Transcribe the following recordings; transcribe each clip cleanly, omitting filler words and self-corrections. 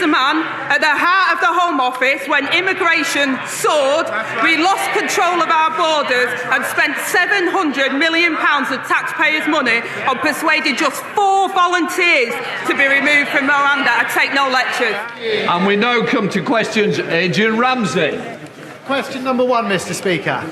the man at the heart of the Home Office when immigration soared, we lost control of our borders and spent £700 million of taxpayers' money on persuading just 4 volunteers to be removed from Rwanda. I take no lectures. And we now come to questions. Adrian Ramsey. Question number 1, Mr. Speaker.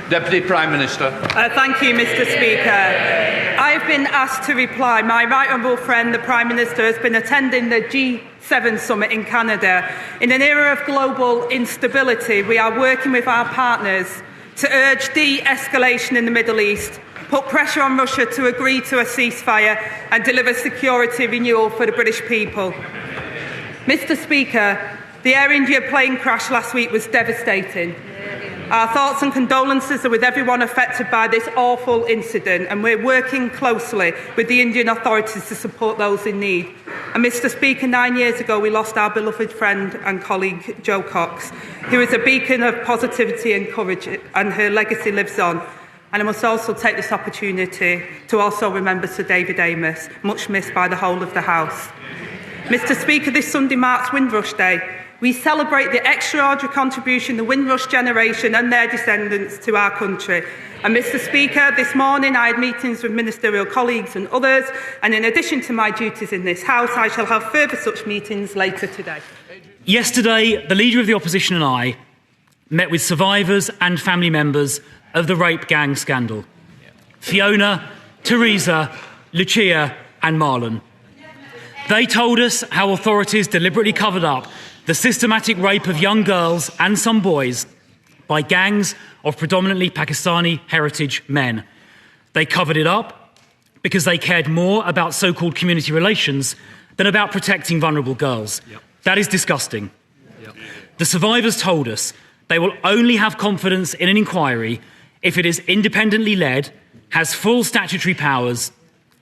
Deputy Prime Minister. Thank you, Mr. Speaker. I have been asked to reply. My right honourable friend, the Prime Minister, has been attending the G7 summit in Canada. In an era of global instability, we are working with our partners to urge de-escalation in the Middle East, put pressure on Russia to agree to a ceasefire and deliver security renewal for the British people. Mr. Speaker, the Air India plane crash last week was devastating. Our thoughts and condolences are with everyone affected by this awful incident, and we're working closely with the Indian authorities to support those in need. And Mr. Speaker, 9 years ago we lost our beloved friend and colleague Jo Cox, who is a beacon of positivity and courage, and her legacy lives on. And I must also take this opportunity to also remember Sir David Amos, much missed by the whole of the House. Mr. Speaker, this Sunday marks Windrush Day. We celebrate the extraordinary contribution the Windrush generation and their descendants to our country. And Mr. Speaker, this morning I had meetings with ministerial colleagues and others, and in addition to my duties in this House, I shall have further such meetings later today. Yesterday, the Leader of the Opposition and I met with survivors and family members of the rape gang scandal. Fiona, Teresa, Lucia and Marlon. They told us how authorities deliberately covered up the systematic rape of young girls and some boys by gangs of predominantly Pakistani heritage men. They covered it up because they cared more about so-called community relations than about protecting vulnerable girls. That is disgusting. The survivors told us they will only have confidence in an inquiry if it is independently led, has full statutory powers,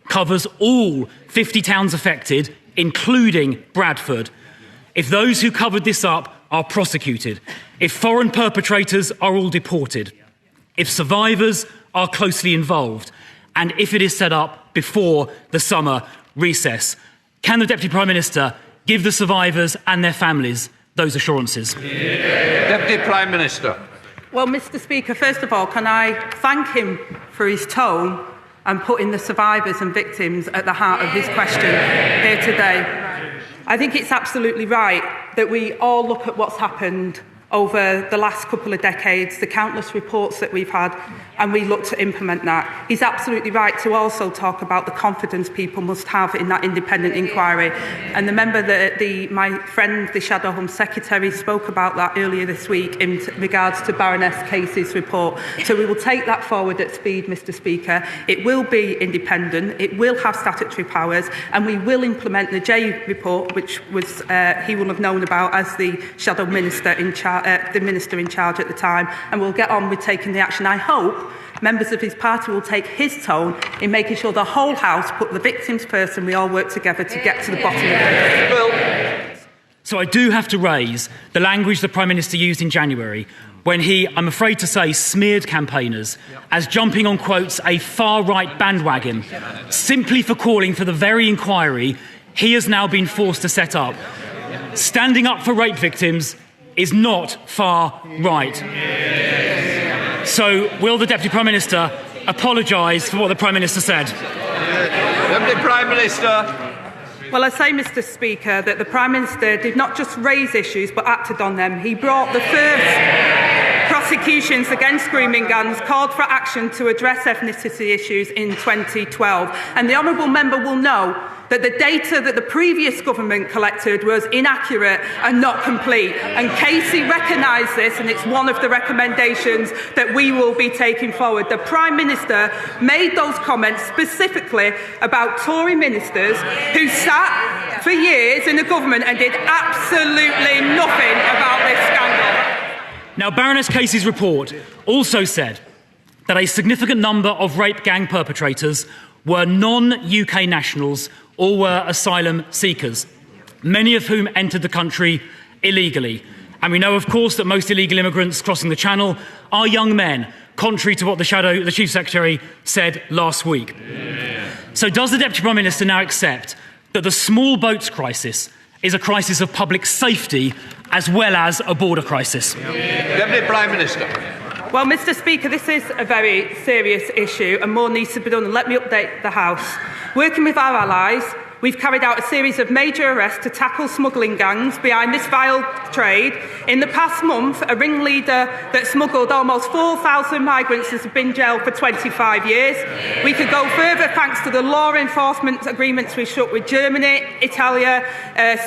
covers all 50 towns affected, including Bradford, if those who covered this up are prosecuted, if foreign perpetrators are all deported, if survivors are closely involved, and if it is set up before the summer recess. Can the Deputy Prime Minister give the survivors and their families those assurances? Deputy Prime Minister. Well, Mr. Speaker, first of all, can I thank him for his tone and putting the survivors and victims at the heart of his question here today. I think it's absolutely right that we all look at what's happened over the last couple of decades, the countless reports that we've had, and we look to implement that. He's absolutely right to also talk about the confidence people must have in that independent inquiry. And the member that my friend, the Shadow Home Secretary, spoke about that earlier this week in regards to Baroness Casey's report. So we will take that forward at speed, Mr. Speaker. It will be independent, it will have statutory powers, and we will implement the J report, which was he will have known about as the Shadow Minister in charge. The Minister in charge at the time, and we'll get on with taking the action. I hope members of his party will take his tone in making sure the whole House put the victims first and we all work together to get to the bottom of it. So I do have to raise the language the Prime Minister used in January when he, I'm afraid to say, smeared campaigners as jumping on, quotes, a far-right bandwagon simply for calling for the very inquiry he has now been forced to set up. Standing up for rape victims is not far right. So will the Deputy Prime Minister apologise for what the Prime Minister said? Deputy Prime Minister. Well, I say, Mr. Speaker, that the Prime Minister did not just raise issues but acted on them. He brought the first prosecutions against grooming gangs, called for action to address ethnicity issues in 2012. And the honourable member will know that the data that the previous government collected was inaccurate and not complete. And Casey recognised this, and it's one of the recommendations that we will be taking forward. The Prime Minister made those comments specifically about Tory ministers who sat for years in the government and did absolutely nothing about this scandal. Now, Baroness Casey's report also said that a significant number of rape gang perpetrators were non-UK nationals or were asylum seekers, many of whom entered the country illegally. And we know, of course, that most illegal immigrants crossing the Channel are young men, contrary to what the Chief Secretary said last week. So does the Deputy Prime Minister now accept that the small boats crisis is a crisis of public safety as well as a border crisis. Deputy Prime Minister. Well, Mr. Speaker, this is a very serious issue and more needs to be done. And let me update the House. Working with our allies, we've carried out a series of major arrests to tackle smuggling gangs behind this vile trade. In the past month, a ringleader that smuggled almost 4,000 migrants has been jailed for 25 years. We could go further thanks to the law enforcement agreements we struck with Germany, Italy,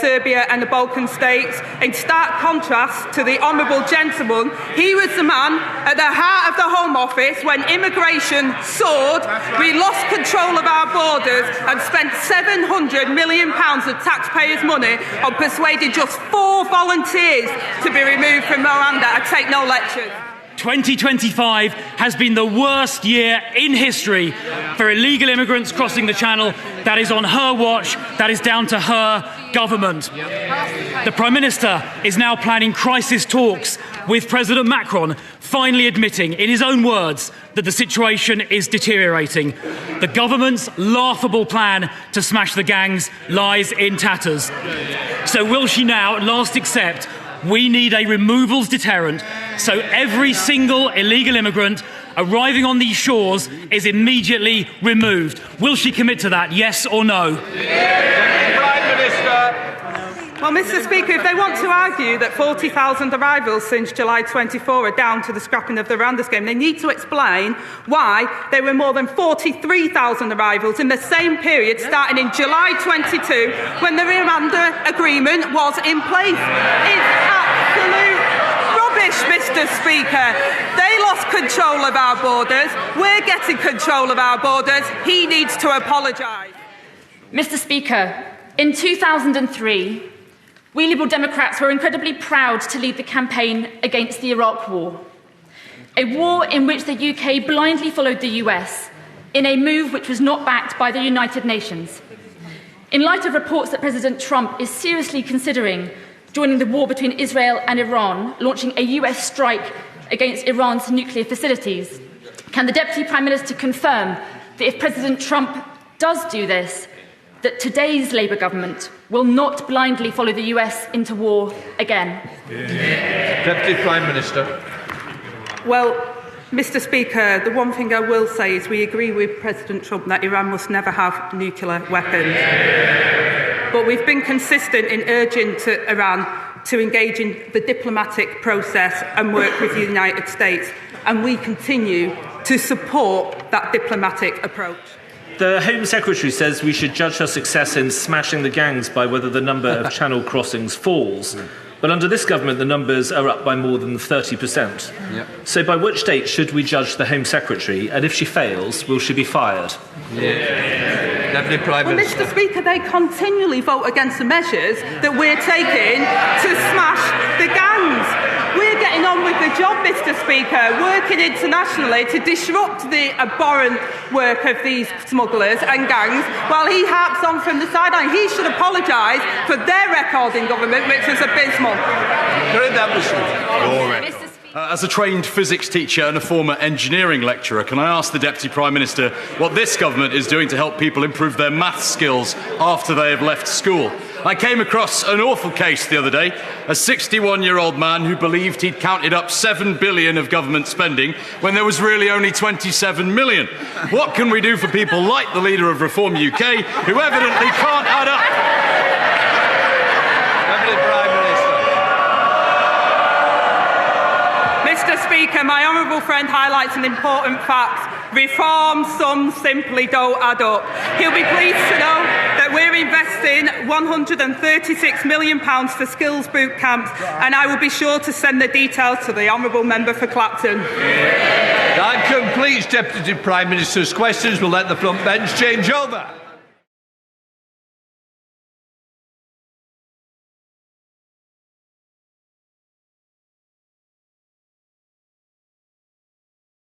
Serbia and the Balkan states. In stark contrast to the honourable gentleman, he was the man at the heart of the Home Office when immigration soared. We lost control of our borders and spent £700 million of taxpayers' money on persuading just 4 volunteers to be removed from Rwanda. I take no lectures. 2025 has been the worst year in history for illegal immigrants crossing the Channel. That is on her watch. That is down to her government. The Prime Minister is now planning crisis talks with President Macron, finally admitting, in his own words, that the situation is deteriorating. The government's laughable plan to smash the gangs lies in tatters. So will she now at last accept we need a removals deterrent so every single illegal immigrant arriving on these shores is immediately removed? Will she commit to that, yes or no? Prime Minister. Well, Mr. Speaker, if they want to argue that 40,000 arrivals since July 24 are down to the scrapping of the Rwanda scheme, they need to explain why there were more than 43,000 arrivals in the same period starting in July 22 when the Rwanda agreement was in place. It's absolute rubbish, Mr. Speaker. They lost control of our borders. We're getting control of our borders. He needs to apologise. Mr. Speaker, in 2003, we Liberal Democrats were incredibly proud to lead the campaign against the Iraq War, a war in which the UK blindly followed the US in a move which was not backed by the United Nations. In light of reports that President Trump is seriously considering joining the war between Israel and Iran, launching a US strike against Iran's nuclear facilities, can the Deputy Prime Minister confirm that if President Trump does do this, that today's Labour government will not blindly follow the US into war again? Deputy Prime Minister. Well, Mr. Speaker, the one thing I will say is we agree with President Trump that Iran must never have nuclear weapons. But we've been consistent in urging Iran to engage in the diplomatic process and work with the United States, and we continue to support that diplomatic approach. The Home Secretary says we should judge her success in smashing the gangs by whether the number of channel crossings falls. But under this government, the numbers are up by more than 30%. Yep. So by which date should we judge the Home Secretary? And if she fails, will she be fired? Deputy Prime Minister. Well, Mr. Speaker, they continually vote against the measures that we're taking to smash the gangs. We're getting on with the job, Mr. Speaker, working internationally to disrupt the abhorrent work of these smugglers and gangs, while he harps on from the sideline. He should apologise for their record in government, which was abysmal. As a trained physics teacher and a former engineering lecturer, can I ask the Deputy Prime Minister what this government is doing to help people improve their maths skills after they have left school? I came across an awful case the other day, a 61-year-old man who believed he'd counted up 7 billion of government spending when there was really only 27 million. What can we do for people like the leader of Reform UK, who evidently can't add up? Mr. Speaker, my honourable friend highlights an important fact. Reform sums simply don't add up. He'll be pleased to know that we're investing £136 million for skills boot camps, and I will be sure to send the details to the honourable member for Clapton. That completes Deputy Prime Minister's questions. We'll let the front bench change over.